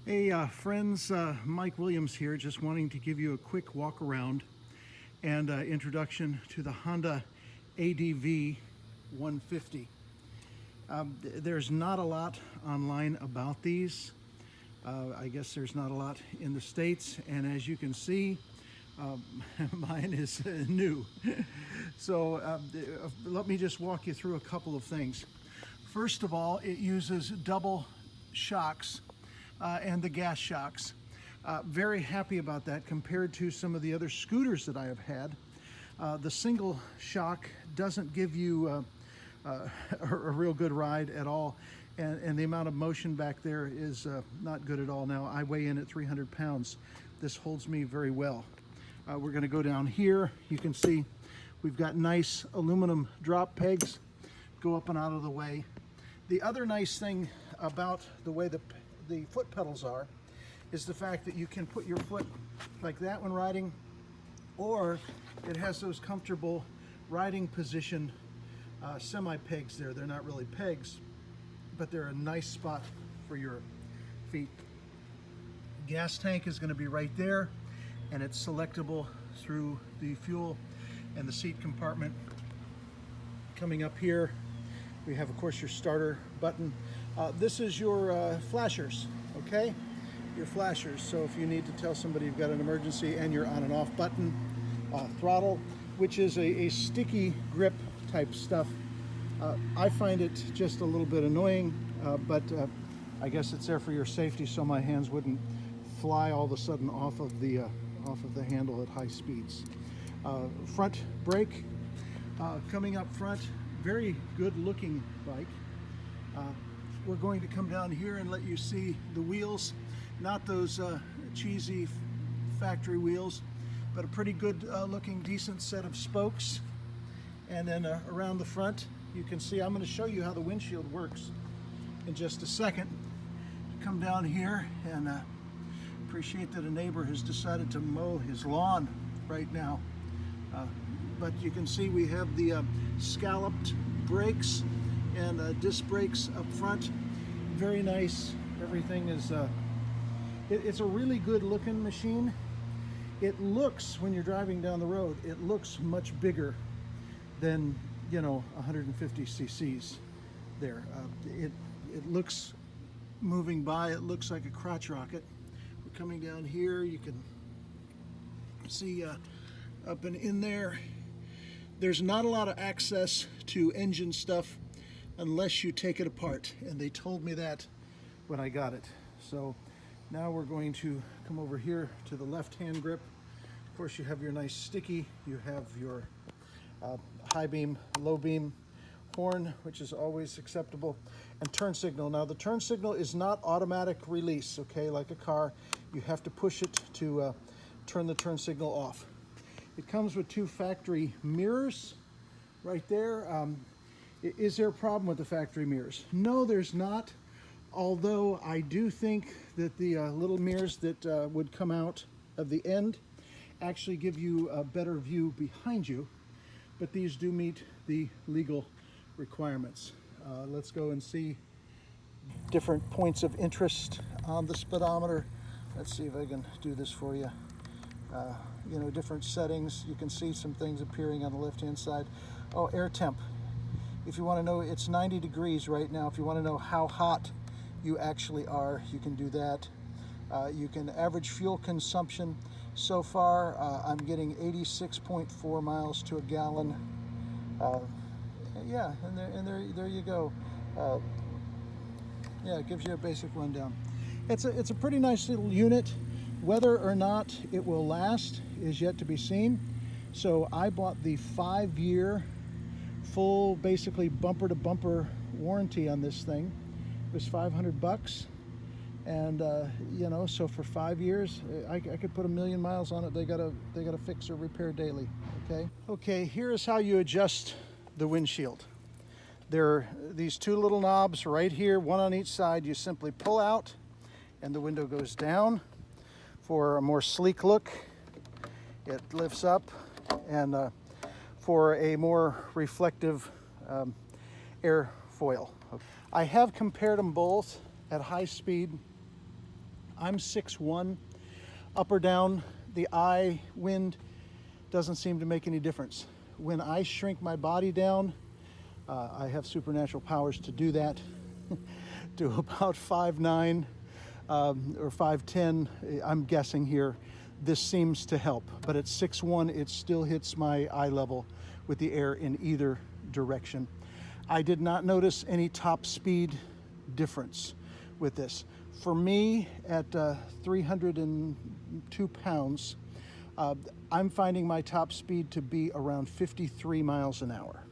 Hey friends, Mike Williams here, just wanting to give you a quick walk around and introduction to the Honda ADV 150. There's not a lot online about these. I guess there's not a lot in the States, and as you can see, mine is new. So let me just walk you through a couple of things. First of all, it uses double shocks and the gas shocks. Very happy about that compared to some of the other scooters that I have had. The single shock doesn't give you a real good ride at all, and the amount of motion back there is not good at all. Now, I weigh in at 300 pounds. This holds me very well. We're going to go down here. You can see we've got nice aluminum drop pegs, go up and out of the way. The other nice thing about the way the foot pedals are is the fact that you can put your foot like that when riding, or it has those comfortable riding position semi-pegs there. They're not really pegs, but they're a nice spot for your feet. Gas tank is going to be right there, and it's selectable through the fuel and the seat compartment. Coming up here, we have, of course, your starter button. This is your flashers, okay? Your flashers. So if you need to tell somebody you've got an emergency, and your on and off button. Throttle, which is a sticky grip type stuff. I find it just a little bit annoying, but I guess it's there for your safety, so my hands wouldn't fly all of a sudden off of the handle at high speeds. Front brake, coming up front. Very good looking bike. We're going to come down here and let you see the wheels, not those cheesy factory wheels, but a pretty good looking decent set of spokes. And then around the front, you can see, I'm going to show you how the windshield works in just a second. Come down here, and appreciate that a neighbor has decided to mow his lawn right now. But you can see we have the scalloped brakes and disc brakes up front. Very nice. Everything is it's a really good looking machine. It looks, when you're driving down the road, it looks much bigger than, 150 cc's there. It looks, moving by, it looks like a crotch rocket. We're coming down here, you can see up and in there. There's not a lot of access to engine stuff unless you take it apart, and they told me that when I got it. So now we're going to come over here to the left-hand grip. Of course, you have your nice sticky, you have your high beam, low beam horn, which is always acceptable, and turn signal. Now, the turn signal is not automatic release, okay, like a car. You have to push it to turn the turn signal off. It comes with two factory mirrors right there. Is there a problem with the factory mirrors? No, there's not. Although I do think that the little mirrors that would come out of the end actually give you a better view behind you. But these do meet the legal requirements. Let's go and see different points of interest on the speedometer. Let's see if I can do this for you. Different settings. You can see some things appearing on the left-hand side. Oh, air temp. If you want to know, it's 90 degrees right now. If you want to know how hot you actually are, you can do that. You can average fuel consumption. So far, I'm getting 86.4 miles to a gallon. Yeah, and there you go. Yeah, it gives you a basic rundown. It's a pretty nice little unit. Whether or not it will last is yet to be seen. So I bought the 5-year full, basically bumper to bumper warranty on this thing. It was $500, and so for 5 years, I could put 1,000,000 miles on it. They gotta fix or repair daily. Okay. Here is how you adjust the windshield. There are these two little knobs right here, one on each side. You simply pull out, and the window goes down. For a more sleek look, it lifts up, and for a more reflective airfoil. I have compared them both at high speed I'm 6'1", up or down, the eye wind doesn't seem to make any difference. When I shrink my body down, I have supernatural powers to do that, to about 5'9", or 5'10", I'm guessing here. This seems to help, but at 6'1", it still hits my eye level with the air in either direction. I did not notice any top speed difference with this. For me, at 302 pounds, I'm finding my top speed to be around 53 miles an hour.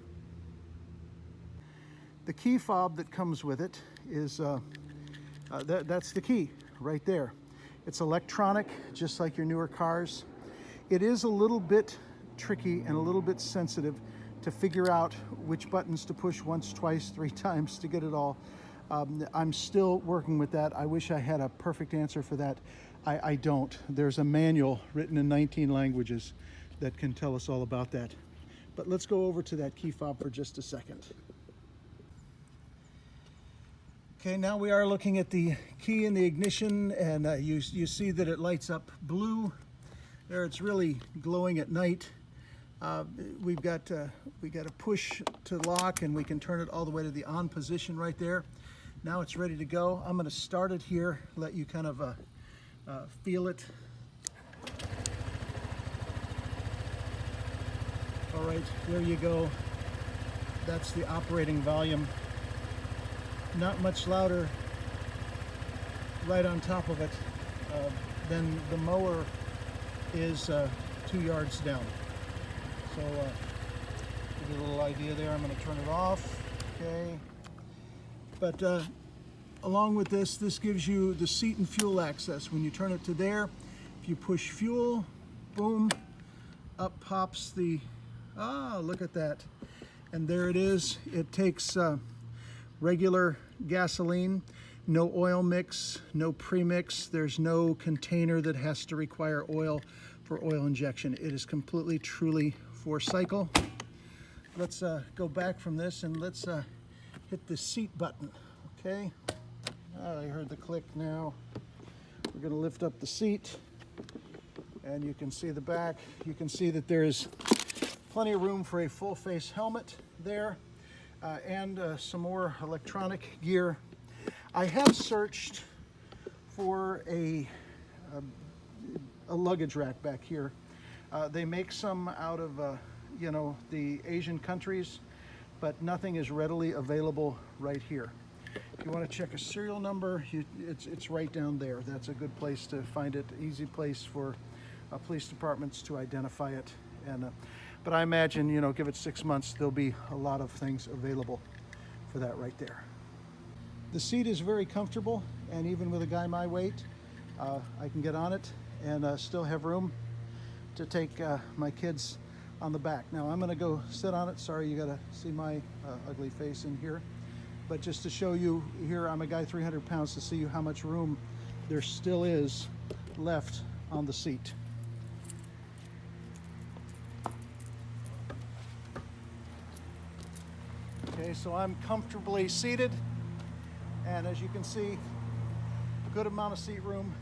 The key fob that comes with it is, that's the key right there. It's electronic, just like your newer cars. It is a little bit tricky and a little bit sensitive to figure out which buttons to push once, twice, 3 times to get it all. I'm still working with that. I wish I had a perfect answer for that. I don't. There's a manual written in 19 languages that can tell us all about that. But let's go over to that key fob for just a second. Okay, now we are looking at the key in the ignition, and you see that it lights up blue. There, it's really glowing at night. We got a push to lock, and we can turn it all the way to the on position right there. Now it's ready to go. I'm going to start it here, let you kind of feel it. All right, there you go. That's the operating volume. Not much louder right on top of it than the mower is 2 yards down. So give you a little idea there. I'm going to turn it off. Okay. But along with this gives you the seat and fuel access. When you turn it to there, if you push fuel, boom, up pops the, look at that. And there it is. It takes regular gasoline, no oil mix, no premix. There's no container that has to require oil for oil injection. It is completely, truly 4-cycle. Let's go back from this and let's hit the seat button. Okay, I heard the click now. We're going to lift up the seat, and you can see the back. You can see that there's plenty of room for a full face helmet there. And some more electronic gear. I have searched for a luggage rack back here. They make some out of the Asian countries, but nothing is readily available right here. If you want to check a serial number, it's right down there. That's a good place to find it. Easy place for police departments to identify it. And but I imagine, give it 6 months, there'll be a lot of things available for that right there. The seat is very comfortable, and even with a guy my weight, I can get on it and still have room to take my kids on the back. Now I'm going to go sit on it. Sorry, you got to see my ugly face in here. But just to show you here, I'm a guy 300 pounds, to see you how much room there still is left on the seat. Okay, so I'm comfortably seated, and as you can see, a good amount of seat room.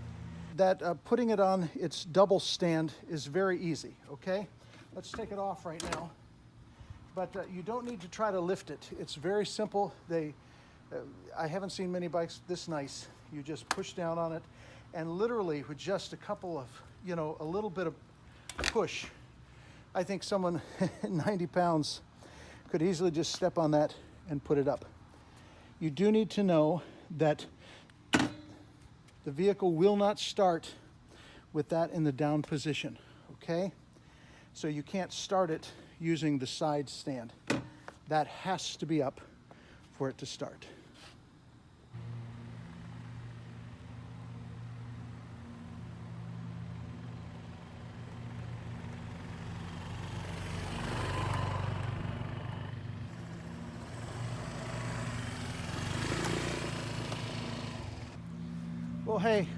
That putting it on its double stand is very easy. Okay, let's take it off right now. But you don't need to try to lift it. It's very simple. I haven't seen many bikes this nice. You just push down on it, and literally with just a couple of, a little bit of push, I think someone 90 pounds could easily just step on that and put it up. You do need to know that the vehicle will not start with that in the down position, okay? So you can't start it using the side stand. That has to be up for it to start. Well, hey,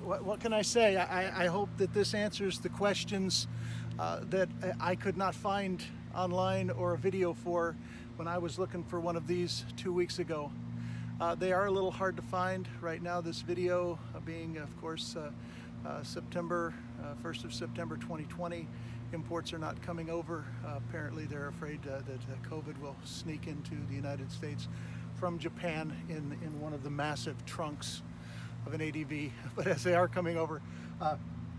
what can I say? I hope that this answers the questions that I could not find online or a video for when I was looking for one of these 2 weeks ago. They are a little hard to find right now. This video being, of course, September 1st of September 2020. Imports are not coming over. Apparently they're afraid that COVID will sneak into the United States from Japan in one of the massive trunks of an ADV. But as they are coming over,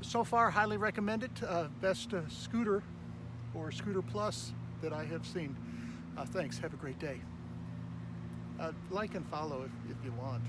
so far highly recommend it. Best scooter or scooter plus that I have seen. Thanks. Have a great day. Like and follow if you want.